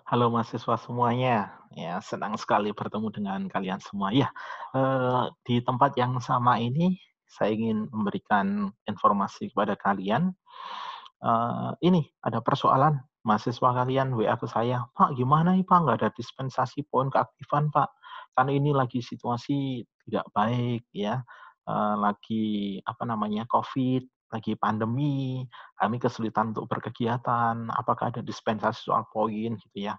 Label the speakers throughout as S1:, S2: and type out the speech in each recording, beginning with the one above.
S1: Halo mahasiswa semuanya, ya senang sekali bertemu dengan kalian semua. Ya, di tempat yang sama ini saya ingin memberikan informasi kepada kalian. Ini ada persoalan mahasiswa kalian WA ke saya, "Pak, gimana nih Pak, nggak ada dispensasi poin keaktifan Pak. Kan ini lagi situasi tidak baik ya, lagi apa namanya COVID, lagi pandemi, kami kesulitan untuk berkegiatan. Apakah ada dispensasi soal poin?" Gitu ya.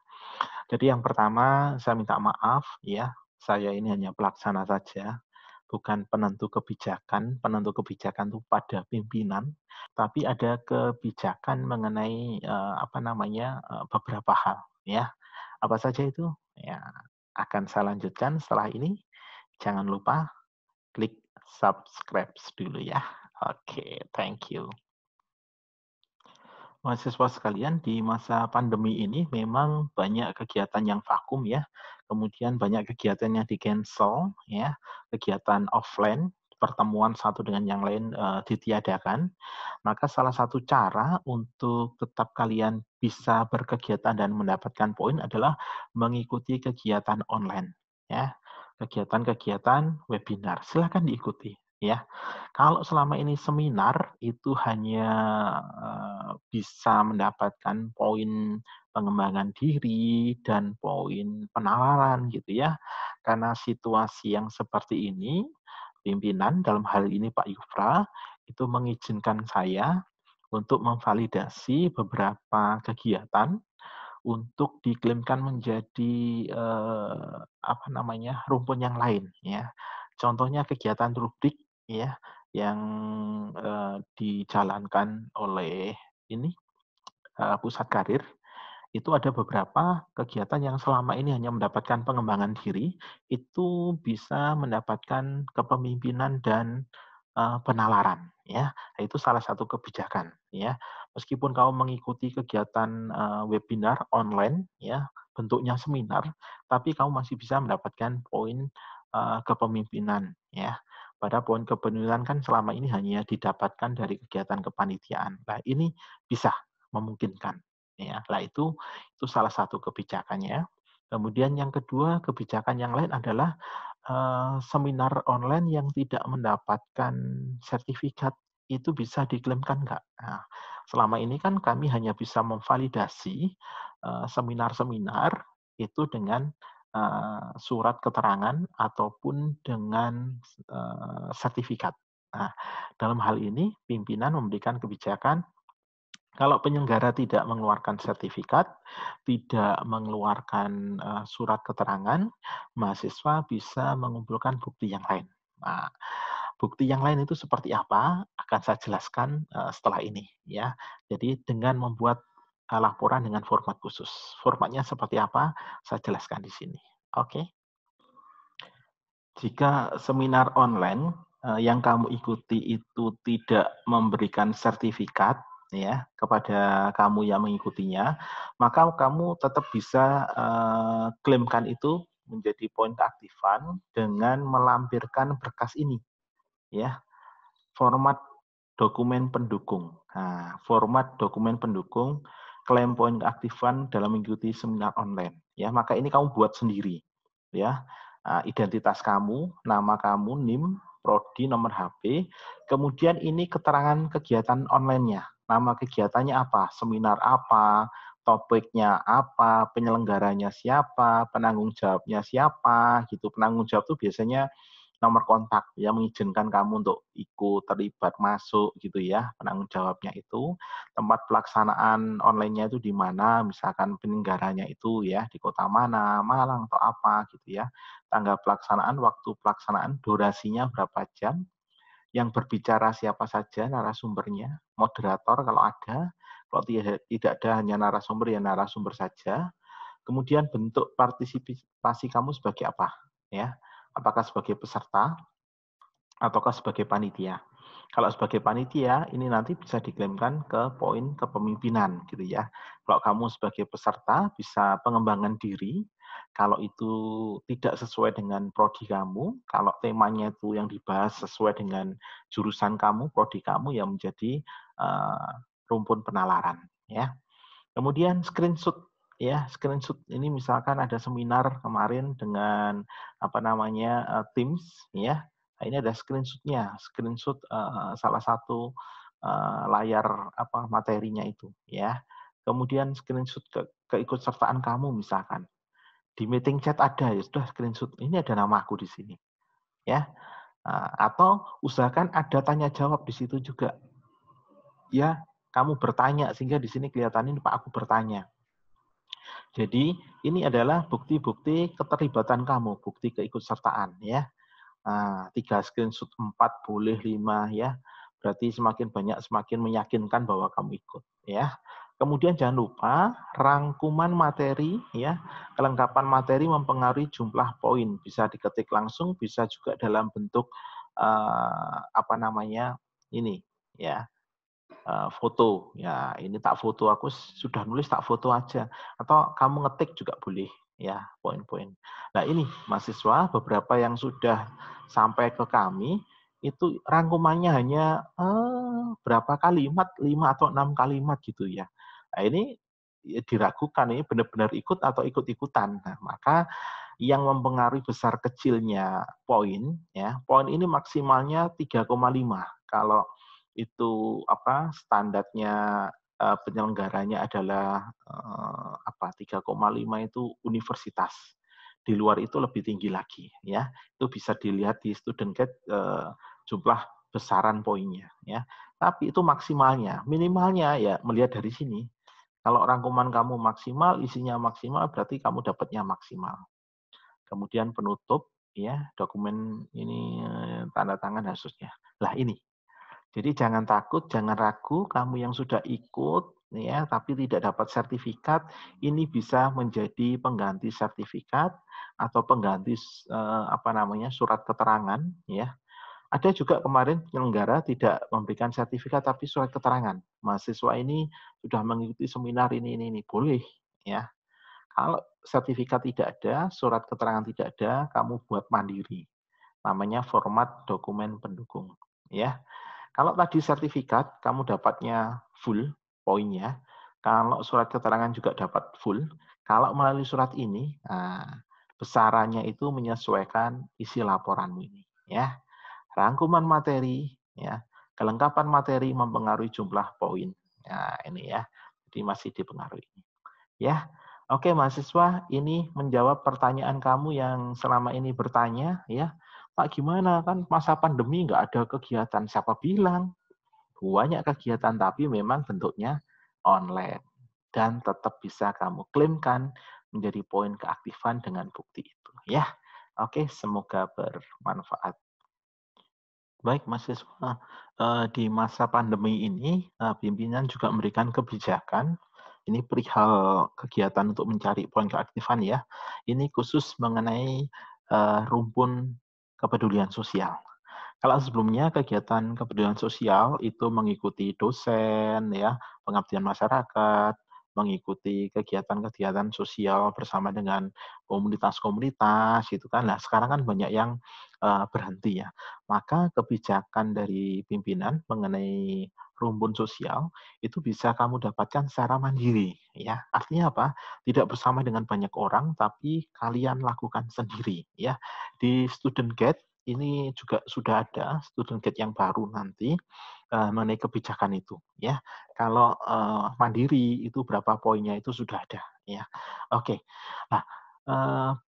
S1: Jadi yang pertama saya minta maaf ya, saya ini hanya pelaksana saja, bukan penentu kebijakan. Penentu kebijakan itu pada pimpinan, tapi ada kebijakan mengenai, apa namanya, beberapa hal ya. Apa saja itu? Ya, akan saya lanjutkan setelah ini. Jangan lupa klik subscribe dulu ya. Oke, thank you. Mahasiswa sekalian, di masa pandemi ini memang banyak kegiatan yang vakum ya, kemudian banyak kegiatan yang di-cancel ya, kegiatan offline, pertemuan satu dengan yang lain, ditiadakan. Maka salah satu cara untuk tetap kalian bisa berkegiatan dan mendapatkan poin adalah mengikuti kegiatan online ya, kegiatan-kegiatan webinar. Silakan diikuti ya. Kalau selama ini seminar itu hanya, bisa mendapatkan poin pengembangan diri dan poin penalaran gitu ya. Karena situasi yang seperti ini, pimpinan dalam hal ini Pak Yufra, itu mengizinkan saya untuk memvalidasi beberapa kegiatan untuk diklaimkan menjadi, apa namanya, rumpun yang lain ya. Contohnya kegiatan rubrik ya, yang, dijalankan oleh ini, pusat karir, itu ada beberapa kegiatan yang selama ini hanya mendapatkan pengembangan diri, itu bisa mendapatkan kepemimpinan dan, penalaran ya. Itu salah satu kebijakan ya. Meskipun kamu mengikuti kegiatan, webinar online ya, bentuknya seminar, tapi kamu masih bisa mendapatkan poin, kepemimpinan ya. Pada poin kepemimpinan kan selama ini hanya didapatkan dari kegiatan kepanitiaan. Nah, ini bisa memungkinkan ya. Lah itu salah satu kebijakannya. Kemudian yang kedua, kebijakan yang lain adalah, seminar online yang tidak mendapatkan sertifikat itu bisa diklaimkan nggak? Nah, selama ini kan kami hanya bisa memvalidasi, seminar-seminar itu dengan, surat keterangan ataupun dengan, sertifikat. Nah, dalam hal ini pimpinan memberikan kebijakan kalau penyelenggara tidak mengeluarkan sertifikat, tidak mengeluarkan, surat keterangan, mahasiswa bisa mengumpulkan bukti yang lain. Nah, bukti yang lain itu seperti apa, akan saya jelaskan, setelah ini ya. Jadi dengan membuat, laporan dengan format khusus. Formatnya seperti apa, saya jelaskan di sini. Oke. Jika seminar online, yang kamu ikuti itu tidak memberikan sertifikat ya, kepada kamu yang mengikutinya, maka kamu tetap bisa, klaimkan itu menjadi poin keaktifan dengan melampirkan berkas ini ya, format dokumen pendukung. Nah, format dokumen pendukung klaim poin keaktifan dalam mengikuti seminar online ya, maka ini kamu buat sendiri ya. Identitas kamu, nama kamu, NIM, prodi, nomor HP, kemudian ini keterangan kegiatan online-nya. Nama kegiatannya apa, seminar apa, topiknya apa, penyelenggaranya siapa, penanggung jawabnya siapa, gitu. Penanggung jawab itu biasanya nomor kontak yang mengizinkan kamu untuk ikut terlibat masuk gitu ya, penanggung jawabnya itu, tempat pelaksanaan online-nya itu di mana, misalkan penyelenggaranya itu ya di kota mana, Malang atau apa gitu ya, tanggal pelaksanaan, waktu pelaksanaan, durasinya berapa jam, yang berbicara siapa saja narasumbernya, moderator kalau ada, kalau tidak ada hanya narasumber ya narasumber saja, kemudian bentuk partisipasi kamu sebagai apa ya, apakah sebagai peserta ataukah sebagai panitia. Kalau sebagai panitia, ini nanti bisa diklaimkan ke poin kepemimpinan gitu ya. Kalau kamu sebagai peserta bisa pengembangan diri, kalau itu tidak sesuai dengan prodi kamu, kalau temanya itu yang dibahas sesuai dengan jurusan kamu, prodi kamu, yang menjadi rumpun penalaran ya. Kemudian screenshot ya, screenshot ini misalkan ada seminar kemarin dengan apa namanya Teams, ya. Nah, ini ada screenshot-nya, screenshot salah satu layar apa materinya itu, ya. Kemudian screenshot keikutsertaan kamu misalkan di meeting chat ada, ya sudah screenshot ini ada namaku di sini, ya. Atau usahakan ada tanya jawab di situ juga, ya. Kamu bertanya sehingga di sini kelihatan ini Pak aku bertanya. Jadi ini adalah bukti-bukti keterlibatan kamu, bukti keikutsertaan ya. 3 screenshot 4 boleh 5 ya. Berarti semakin banyak semakin meyakinkan bahwa kamu ikut ya. Kemudian jangan lupa rangkuman materi ya. Kelengkapan materi mempengaruhi jumlah poin. Bisa diketik langsung, bisa juga dalam bentuk apa namanya ini ya. Foto. Ya, ini tak foto, aku sudah nulis tak foto aja. Atau kamu ngetik juga boleh, ya, poin-poin. Nah, ini mahasiswa beberapa yang sudah sampai ke kami itu rangkumannya hanya berapa kalimat, 5 atau 6 kalimat gitu ya. Nah, ini diragukan ini benar-benar ikut atau ikut-ikutan. Nah, maka yang mempengaruhi besar kecilnya poin ya, poin ini maksimalnya 3,5. Kalau itu apa standarnya penyelenggaranya adalah 3,5 itu universitas. Di luar itu lebih tinggi lagi ya. Itu bisa dilihat di student guide jumlah besaran poinnya ya. Tapi itu maksimalnya, minimalnya ya melihat dari sini. Kalau rangkuman kamu maksimal, isinya maksimal berarti kamu dapatnya maksimal. Kemudian penutup ya, dokumen ini tanda tangan khususnya. Lah ini. Jadi jangan takut, jangan ragu, kamu yang sudah ikut ya tapi tidak dapat sertifikat, ini bisa menjadi pengganti sertifikat atau pengganti apa namanya surat keterangan ya. Ada juga kemarin penyelenggara tidak memberikan sertifikat tapi surat keterangan. Mahasiswa ini sudah mengikuti seminar ini boleh ya. Kalau sertifikat tidak ada, surat keterangan tidak ada, kamu buat mandiri. Namanya format dokumen pendukung ya. Kalau tadi sertifikat, kamu dapatnya full poinnya. Kalau surat keterangan juga dapat full. Kalau melalui surat ini, besarannya itu menyesuaikan isi laporanmu ini. Ya, rangkuman materi, ya, kelengkapan materi mempengaruhi jumlah poin. Nah, ini ya, jadi masih dipengaruhi. Ya, oke mahasiswa, ini menjawab pertanyaan kamu yang selama ini bertanya, ya. Pak, gimana kan masa pandemi nggak ada kegiatan? Siapa bilang? Banyak kegiatan, tapi memang bentuknya online. Dan tetap bisa kamu klaimkan menjadi poin keaktifan dengan bukti itu. Ya, oke, semoga bermanfaat. Baik, mahasiswa, di masa pandemi ini, pimpinan juga memberikan kebijakan. Ini perihal kegiatan untuk mencari poin keaktifan ya. Ini khusus mengenai rumpun kepedulian sosial. Kalau sebelumnya kegiatan kepedulian sosial itu mengikuti dosen, ya, pengabdian masyarakat, mengikuti kegiatan-kegiatan sosial bersama dengan komunitas-komunitas, gitu kan. Nah, sekarang kan banyak yang berhenti ya. Maka kebijakan dari pimpinan mengenai rumpun sosial itu bisa kamu dapatkan secara mandiri, ya. Artinya apa? Tidak bersama dengan banyak orang, tapi kalian lakukan sendiri, ya. Di Student Guide ini juga sudah ada student guide yang baru nanti mengenai kebijakan itu ya. Kalau mandiri itu berapa poinnya itu sudah ada ya. Oke. Nah,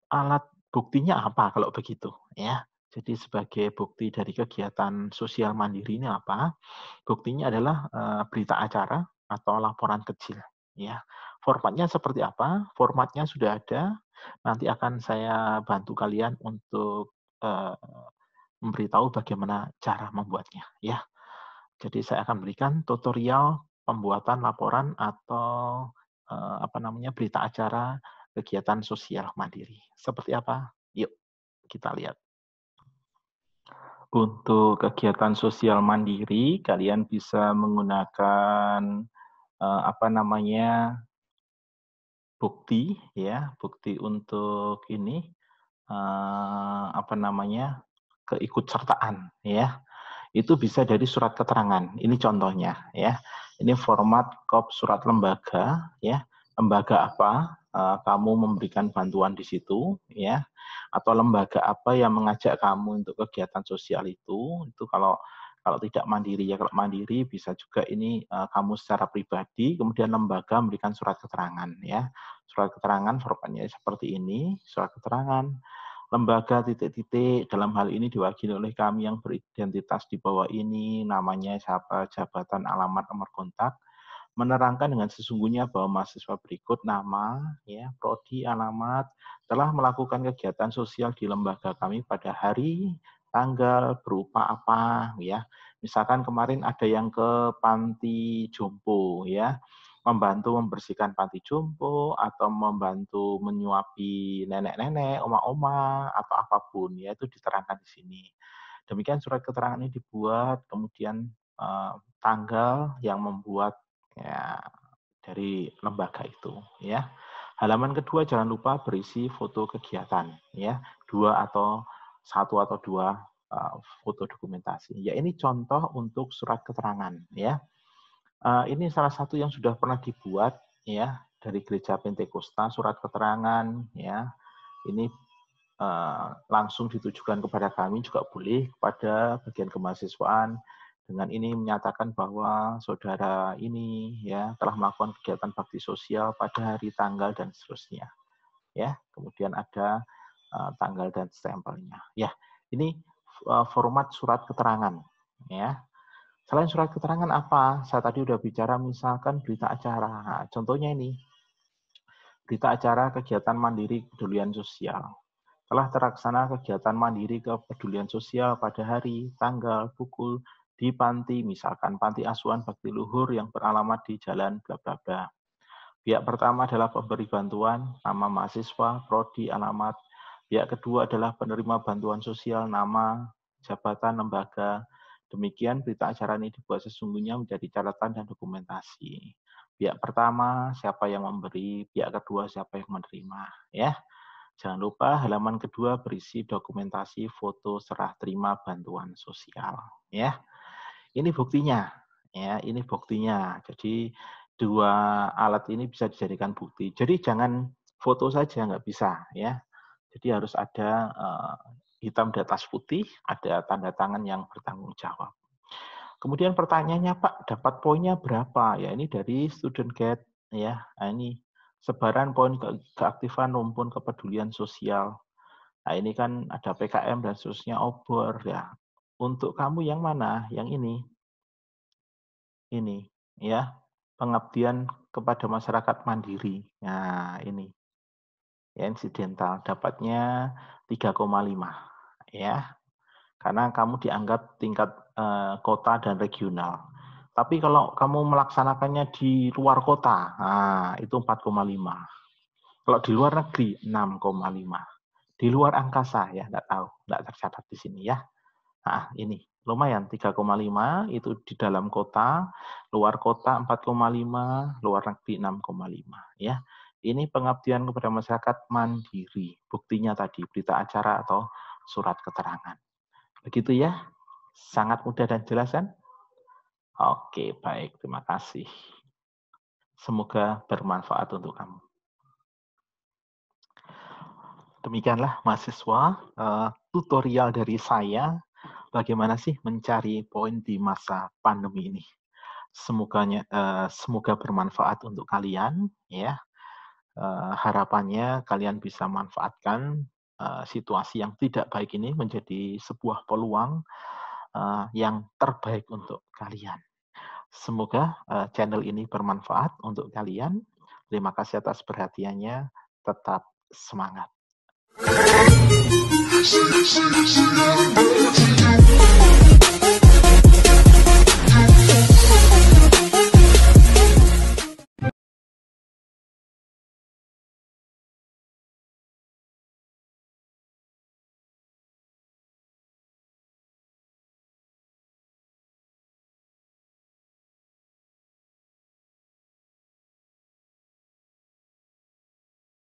S1: alat buktinya apa kalau begitu ya? Jadi sebagai bukti dari kegiatan sosial mandiri ini apa? Buktinya adalah berita acara atau laporan kecil ya. Formatnya seperti apa? Formatnya sudah ada. Nanti akan saya bantu kalian untuk memberitahu bagaimana cara membuatnya ya. Jadi saya akan berikan tutorial pembuatan laporan atau apa namanya berita acara kegiatan sosial mandiri. Seperti apa? Yuk kita lihat. Untuk kegiatan sosial mandiri, kalian bisa menggunakan apa namanya bukti ya, bukti untuk ini apa namanya keikutsertaan ya. Itu bisa dari surat keterangan. Ini contohnya ya. Ini format kop surat lembaga ya. lembaga apa kamu memberikan bantuan di situ, ya, atau lembaga apa yang mengajak kamu untuk kegiatan sosial itu kalau tidak mandiri ya, kalau mandiri bisa juga ini kamu secara pribadi, kemudian lembaga memberikan surat keterangan ya, surat keterangan formatnya seperti ini, surat keterangan lembaga titik-titik dalam hal ini diwakili oleh kami yang beridentitas di bawah ini, namanya siapa, jabatan, alamat, nomor kontak, menerangkan dengan sesungguhnya bahwa mahasiswa berikut nama, ya, prodi, alamat, telah melakukan kegiatan sosial di lembaga kami pada hari, tanggal, berupa apa, ya. Misalkan kemarin ada yang ke panti jompo, ya, membantu membersihkan panti jompo atau membantu menyuapi nenek-nenek, oma-oma atau apapun, ya itu diterangkan di sini. Demikian surat keterangan ini dibuat, kemudian tanggal yang membuat ya dari lembaga itu ya. Halaman kedua jangan lupa berisi foto kegiatan ya, 2 atau 1 atau 2 foto dokumentasi. Ya ini contoh untuk surat keterangan ya. Ini salah satu yang sudah pernah dibuat ya dari Gereja Pentakosta, surat keterangan ya. Ini langsung ditujukan kepada kami juga boleh, kepada bagian kemahasiswaan. Dengan ini menyatakan bahwa saudara ini ya telah melakukan kegiatan bakti sosial pada hari, tanggal dan seterusnya. Ya, kemudian ada tanggal dan stempelnya. Ya, ini format surat keterangan. Ya, selain surat keterangan apa? Saya tadi udah bicara misalkan berita acara. Nah, contohnya ini berita acara kegiatan mandiri kepedulian sosial. Telah terlaksana kegiatan mandiri kepedulian sosial pada hari, tanggal, pukul di panti, misalkan panti asuhan bakti luhur yang beralamat di jalan bla bla bla. Pihak pertama adalah pemberi bantuan, nama mahasiswa, prodi, alamat. Pihak kedua adalah penerima bantuan sosial, nama, jabatan, lembaga. Demikian berita acara ini dibuat sesungguhnya menjadi catatan dan dokumentasi. Pihak pertama siapa yang memberi, pihak kedua siapa yang menerima, ya. Jangan lupa halaman kedua berisi dokumentasi foto serah terima bantuan sosial. Ya, ini buktinya. Ya, ini buktinya. Jadi 2 alat ini bisa dijadikan bukti. Jadi jangan foto saja nggak bisa. Ya, jadi harus ada hitam di atas putih, ada tanda tangan yang bertanggung jawab. Kemudian pertanyaannya Pak, dapat poinnya berapa? Ya ini dari Student Guide. Ya, nah, ini sebaran poin keaktifan rumpun kepedulian sosial. Nah, ini kan ada PKM dan seterusnya, obor ya. Untuk kamu yang mana? Yang ini. Ini ya. Pengabdian kepada masyarakat mandiri. Nah, ini. Ya, insidental dapatnya 3,5 ya. Karena kamu dianggap tingkat kota dan regional. Tapi kalau kamu melaksanakannya di luar kota, nah, itu 4,5. Kalau di luar negeri 6,5. Di luar angkasa ya, enggak tahu, enggak tercatat di sini ya. Nah, ini lumayan 3,5 itu di dalam kota, luar kota 4,5, luar negeri 6,5 ya. Ini pengabdian kepada masyarakat mandiri. Buktinya tadi berita acara atau surat keterangan. Begitu ya. Sangat mudah dan jelas kan? Oke, baik. Terima kasih. Semoga bermanfaat untuk kamu. Demikianlah mahasiswa, tutorial dari saya bagaimana sih mencari poin di masa pandemi ini. Semoga bermanfaat untuk kalian ya. Harapannya kalian bisa manfaatkan situasi yang tidak baik ini menjadi sebuah peluang yang terbaik untuk kalian. Semoga channel ini bermanfaat untuk kalian. Terima kasih atas perhatiannya. Tetap semangat.